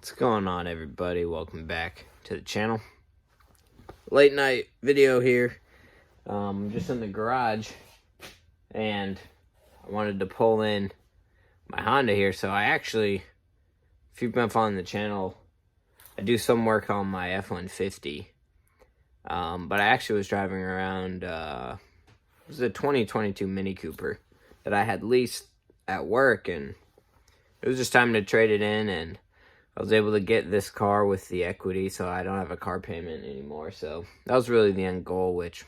What's going on, everybody? Welcome back to the channel. Late night video here. Just in the garage, and I wanted to pull in my Honda here. So I actually, if you've been following the channel, I do some work on my F-150. But I actually was driving around, it was a 2022 Mini Cooper that I had leased at work, and it was just time to trade it in, and I was able to get this car with the equity, so I don't have a car payment anymore. So that was really the end goal, which,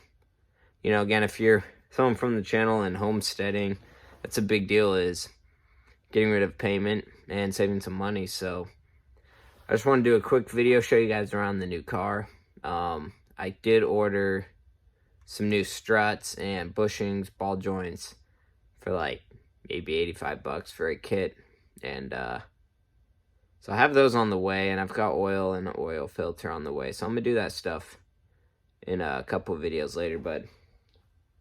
you know, again, if you're someone from the channel and homesteading, that's a big deal, is getting rid of payment and saving some money. So I just want to do a quick video, show you guys around the new car. I did order some new struts and bushings, ball joints for like maybe 85 bucks for a kit. And so I have those on the way, and I've got oil and an oil filter on the way. So I'm going to do that stuff in a couple of videos later. But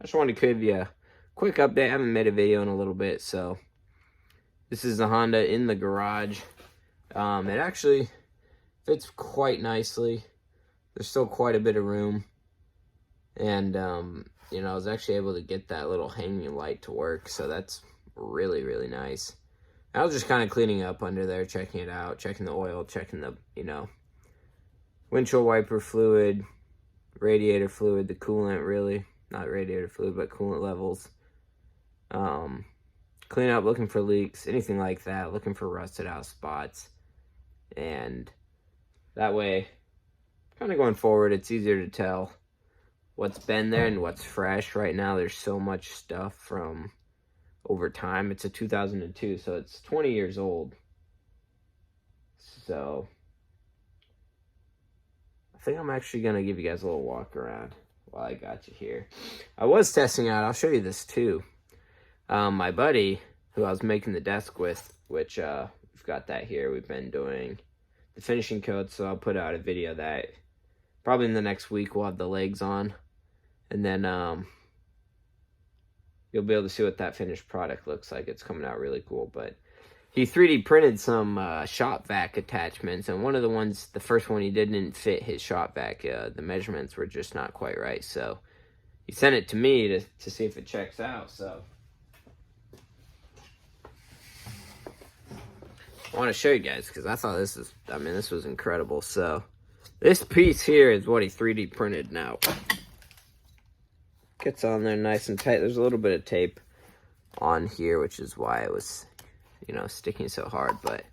I just wanted to give you a quick update. I haven't made a video in a little bit. So this is the Honda in the garage. It actually fits quite nicely. There's still quite a bit of room. And, you know, I was actually able to get that little hanging light to work. So that's really, really nice. I was just kind of cleaning up under there, checking it out, checking the oil, checking the, you know, windshield wiper fluid, radiator fluid, the coolant, really. Not radiator fluid, but coolant levels. Clean up, looking for leaks, anything like that, looking for rusted out spots. And that way, kind of going forward, it's easier to tell what's been there and what's fresh. Right now, there's so much stuff from over time. It's a 2002, so it's 20 years old. So I think I'm actually going to give you guys a little walk around while I got you here. I was testing out, I'll show you this too. My buddy, who I was making the desk with, which we've got that here, we've been doing the finishing coat, so I'll put out a video that probably in the next week we'll have the legs on, and then you'll be able to see what that finished product looks like. It's coming out really cool. But he 3D printed some shop vac attachments, and one of the ones, the first one he did, didn't fit his shop vac. The measurements were just not quite right. So he sent it to me to see if it checks out. So I want to show you guys, because I thought this was incredible. So this piece here is what he 3D printed now. Gets on there nice and tight. There's a little bit of tape on here, which is why it was, you know, sticking so hard. But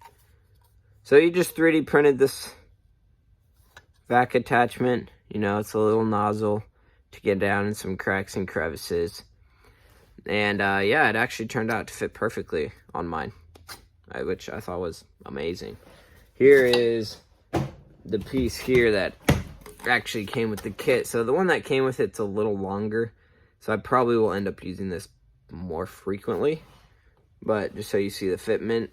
so you just 3D printed this vac attachment. You know, it's a little nozzle to get down in some cracks and crevices. And yeah, it actually turned out to fit perfectly on mine, which I thought was amazing. Here is the piece here that actually came with the kit. So the one that came with it's a little longer, so I probably will end up using this more frequently. But just so you see the fitment,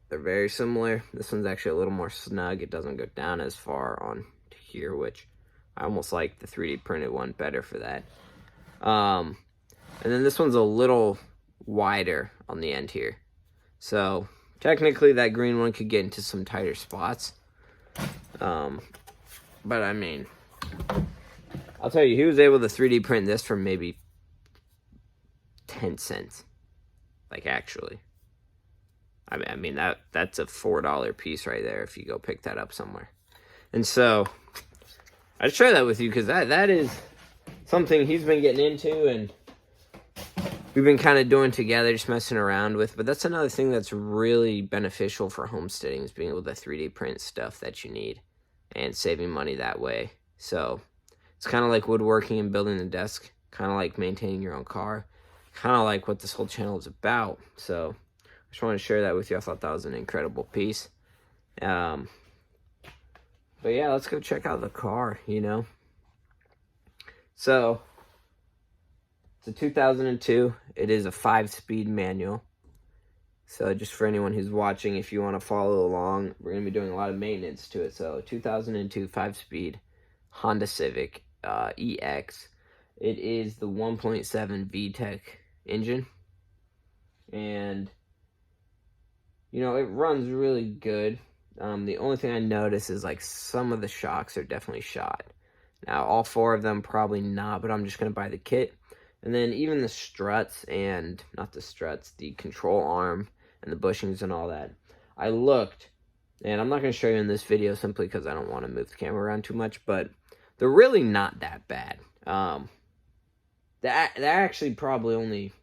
they're very similar. This one's actually a little more snug. It doesn't go down as far on to here, which I almost like the 3D printed one better for that. And then this one's a little wider on the end here. So technically that green one could get into some tighter spots. But I mean, I'll tell you, he was able to 3D print this for maybe 10 cents. Like, actually. I mean that's a $4 piece right there if you go pick that up somewhere. And so I share that with you because that is something he's been getting into, and we've been kind of doing together, just messing around with. But that's another thing that's really beneficial for homesteading, is being able to 3D print stuff that you need and saving money that way. So it's kind of like woodworking and building a desk, kind of like maintaining your own car, kind of like what this whole channel is about. So I just wanted to share that with you. I thought that was an incredible piece. But yeah, let's go check out the car, you know. So it's a 2002. It is a 5-speed manual. So just for anyone who's watching, if you want to follow along, we're going to be doing a lot of maintenance to it. So 2002 5-speed Honda Civic EX. It is the 1.7 VTEC engine. And, you know, it runs really good. The only thing I notice is like some of the shocks are definitely shot. Now, all 4 of them probably not, but I'm just going to buy the kit. And then even the struts and, not the struts, the control arm and the bushings and all that. I looked, and I'm not going to show you in this video simply because I don't want to move the camera around too much, but they're really not that bad. They're actually probably only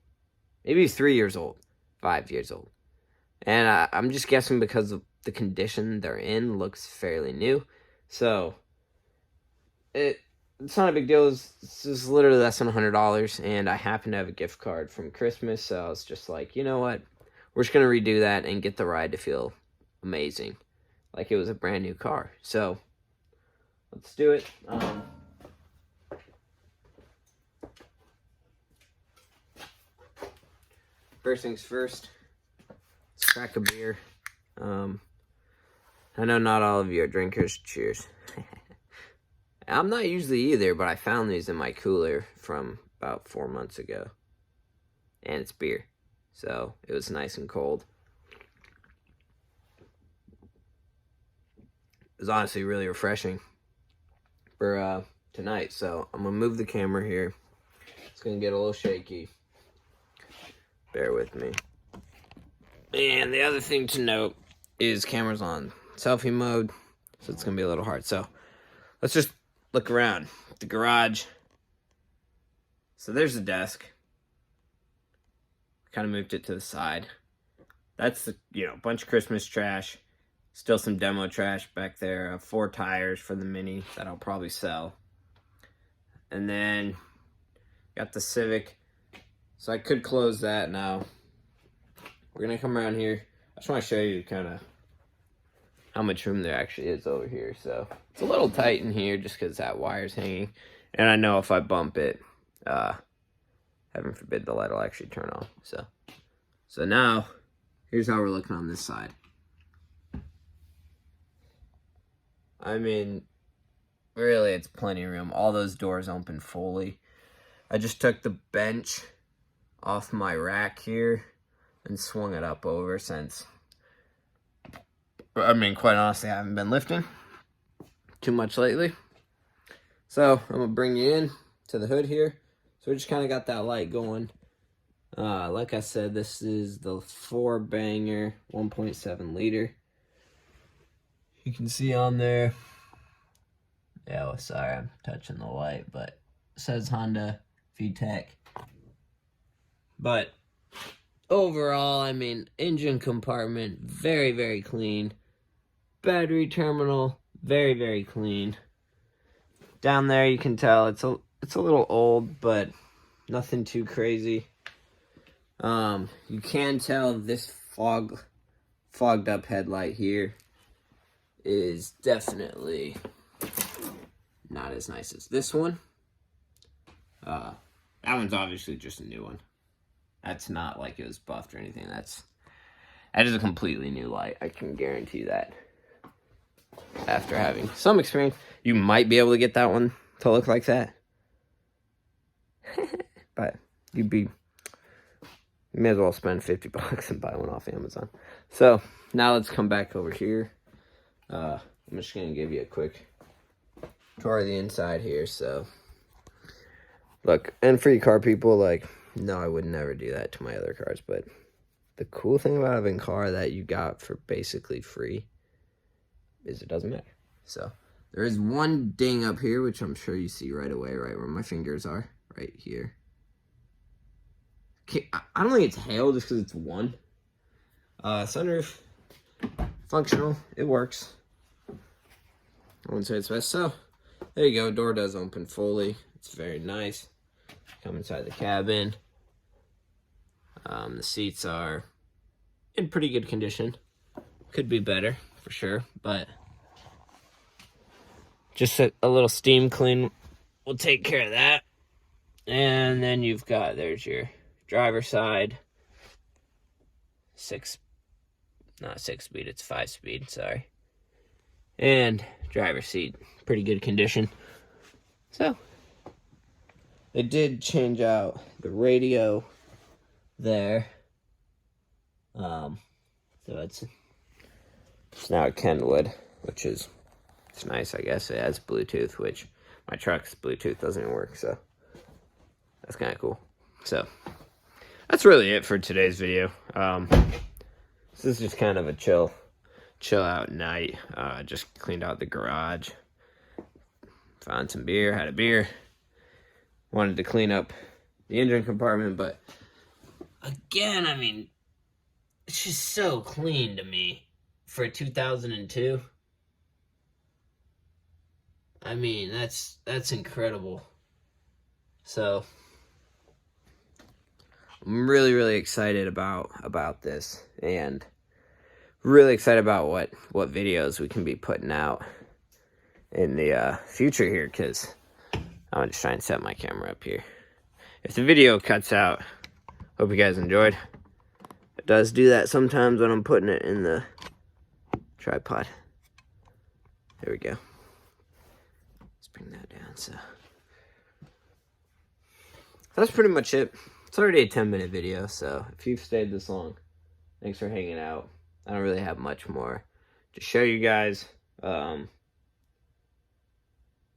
maybe 3 years old, 5 years old. And I'm just guessing because of the condition they're in looks fairly new. So, it's not a big deal. It's just literally less than $100, and I happen to have a gift card from Christmas, so I was just like, you know what? We're just going to redo that and get the ride to feel amazing, like it was a brand new car. So, let's do it. First things first, let's crack a beer. I know not all of you are drinkers. Cheers. I'm not usually either, but I found these in my cooler from about 4 months ago. And it's beer. So, it was nice and cold. It was honestly really refreshing for tonight. So, I'm going to move the camera here. It's going to get a little shaky. Bear with me. And the other thing to note is camera's on selfie mode, so it's going to be a little hard. So, let's just look around the garage. So there's the desk. Kind of moved it to the side. That's the, bunch of Christmas trash. Still some demo trash back there. 4 tires for the Mini that I'll probably sell. And then got the Civic. So I could close that now. We're going to come around here. I just want to show you kind of how much room there actually is over here. So it's a little tight in here just because that wire's hanging. And I know if I bump it, heaven forbid, the light will actually turn on. So now, here's how we're looking on this side. I mean, really, it's plenty of room. All those doors open fully. I just took the bench off my rack here and swung it up over since, quite honestly, I haven't been lifting too much lately. So, I'm going to bring you in to the hood here. So, we just kind of got that light going. Like I said, this is the 4-banger 1.7 liter. You can see on there. Yeah, well, sorry, I'm touching the light, but it says Honda VTEC. But overall, engine compartment, very, very clean. Battery terminal, very, very clean. Down there, you can tell it's a little old, but nothing too crazy. You can tell this fogged up headlight here is definitely not as nice as this one. That one's obviously just a new one. That's not like it was buffed or anything. That is a completely new light. I can guarantee that. After having some experience, you might be able to get that one to look like that. But you may as well spend $50 and buy one off Amazon. So now let's come back over here. I'm just gonna give you a quick tour of the inside here. So look, and for you car people, no, I would never do that to my other cars, but the cool thing about having a car that you got for basically free is it doesn't matter. So there is one ding up here, which I'm sure you see right away, right where my fingers are, right here. Okay, I don't think it's hail just because it's one. Sunroof, functional, it works. I wouldn't say it's best. So there you go, door does open fully. It's very nice. Come inside the cabin. The seats are in pretty good condition. Could be better, for sure, but just a little steam clean will take care of that. And then there's your driver's side. Not 6-speed, it's 5-speed, sorry. And driver's seat, pretty good condition. So, they did change out the radio there. So It's now at Kenwood, which is it's nice, I guess. It has Bluetooth, which my truck's Bluetooth doesn't work, so that's kind of cool. So that's really it for today's video. This is just kind of a chill out night. Just cleaned out the garage, found some beer, had a beer. Wanted to clean up the engine compartment, but again, I mean, it's just so clean to me for 2002. I mean, that's incredible. So I'm really excited about this, and really excited about what videos we can be putting out in the future here, because I'm gonna just try and set my camera up here. If the video cuts out, hope you guys enjoyed. It does do that sometimes when I'm putting it in the tripod. There we go. Let's bring that down. So that's pretty much it. It's already a 10-minute video, so if you've stayed this long, thanks for hanging out. I don't really have much more to show you guys.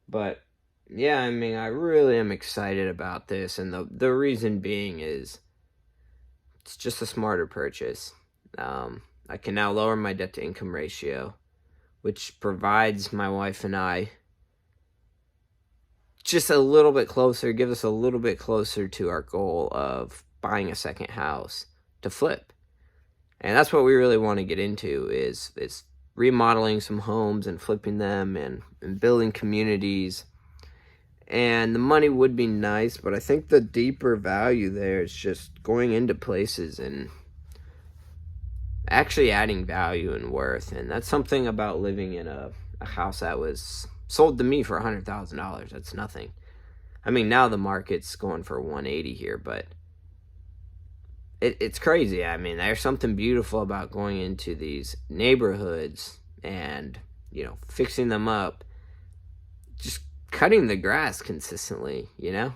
But yeah, I mean, I really am excited about this, and the reason being is it's just a smarter purchase. I can now lower my debt-to-income ratio, which provides my wife and I just a little bit closer, give us a little bit closer to our goal of buying a second house to flip. And that's what we really want to get into, is remodeling some homes and flipping them and building communities. And the money would be nice, but I think the deeper value there is just going into places and actually adding value and worth. And that's something about living in a house that was sold to me for $100,000. That's nothing. I mean, now the market's going for 180 here, but it's crazy. I mean, there's something beautiful about going into these neighborhoods and, you know, fixing them up, just cutting the grass consistently, you know,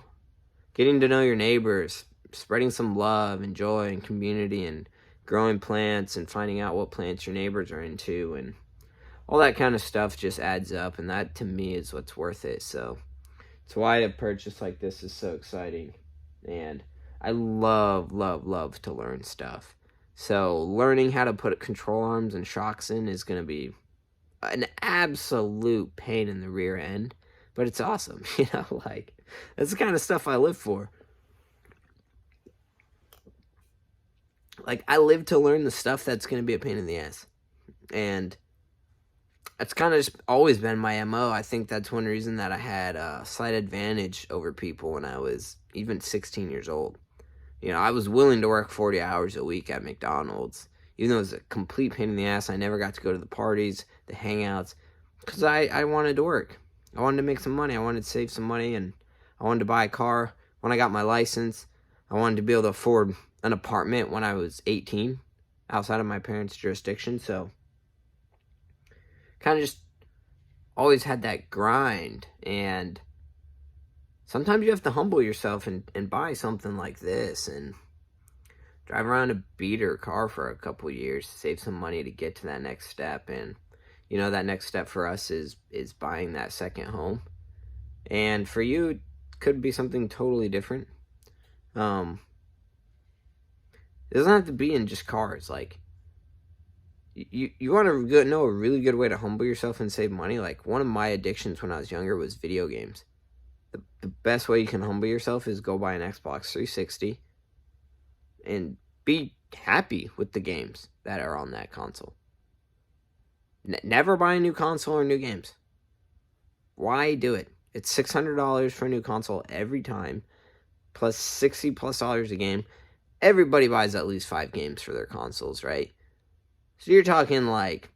getting to know your neighbors, spreading some love and joy and community, and growing plants and finding out what plants your neighbors are into, and all that kind of stuff just adds up, and that to me is what's worth it. So it's why a purchase like this is so exciting, and I love to learn stuff. So learning how to put control arms and shocks in is going to be an absolute pain in the rear end, but it's awesome. You know, like, that's the kind of stuff I live for. Like, I live to learn the stuff that's going to be a pain in the ass, and that's kind of just always been my MO. I think that's one reason that I had a slight advantage over people when I was even 16 years old. You know, I was willing to work 40 hours a week at McDonald's, even though it was a complete pain in the ass. I never got to go to the parties, the hangouts, because I wanted to work. I wanted to make some money. I wanted to save some money, and I wanted to buy a car when I got my license. I wanted to be able to afford an apartment when I was 18 outside of my parents' jurisdiction. So kind of just always had that grind, and sometimes you have to humble yourself and buy something like this and drive around a beater car for a couple years, save some money to get to that next step. And you know, that next step for us is buying that second home, and for you it could be something totally different. It doesn't have to be in just cars. Like, you want to know a really good way to humble yourself and save money? Like, one of my addictions when I was younger was video games. The best way you can humble yourself is go buy an Xbox 360 and be happy with the games that are on that console. Never buy a new console or new games. Why do it? It's $600 for a new console every time, plus $60+ a game. Everybody buys at least 5 games for their consoles, right? So you're talking like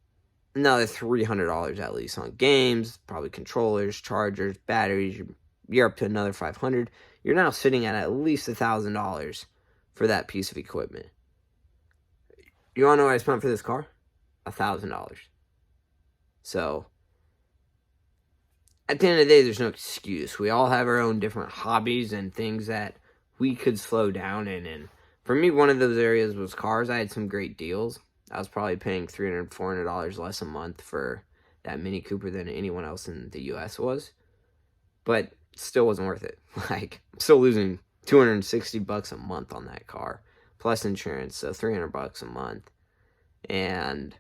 another $300 at least on games, probably controllers, chargers, batteries. You're up to another $500. You're now sitting at least $1,000 for that piece of equipment. You want to know what I spent for this car? $1,000. So at the end of the day, there's no excuse. We all have our own different hobbies and things that we could slow down in. And for me, one of those areas was cars. I had some great deals. I was probably paying $300, $400 less a month for that Mini Cooper than anyone else in the US was. But still wasn't worth it. Like, I'm still losing $260 a month on that car, plus insurance, so $300 a month. And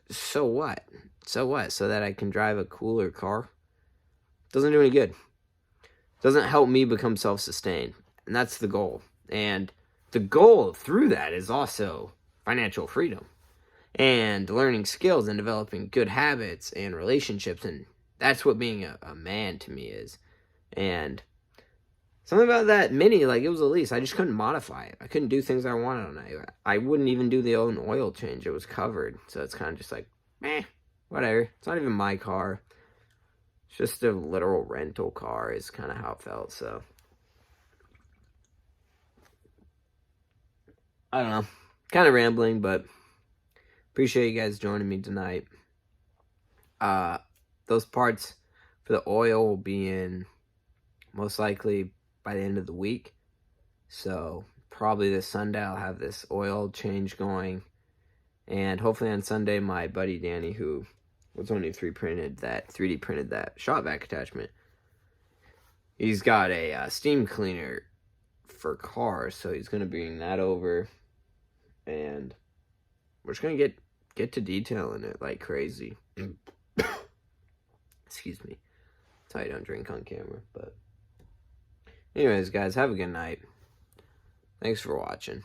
so what? So what? So that I can drive a cooler car? Doesn't do any good. Doesn't help me become self-sustained. And that's the goal. And the goal through that is also financial freedom and learning skills and developing good habits and relationships. And that's what being a man to me is. And something about that Mini, like, it was a lease. I just couldn't modify it. I couldn't do things I wanted on it. I wouldn't even do the own oil change. It was covered. So it's kind of just like, whatever. It's not even my car. It's just a literal rental car is kind of how it felt. So I don't know. Kind of rambling, but appreciate you guys joining me tonight. Those parts for the oil will be in most likely by the end of the week. So probably this Sunday I'll have this oil change going. And hopefully on Sunday my buddy Danny, who was only 3D printed that shop vac attachment, he's got a steam cleaner for cars, so he's going to bring that over. And we're just going to get to detailing it like crazy. Excuse me. That's how you don't drink on camera. But anyways, guys, have a good night. Thanks for watching.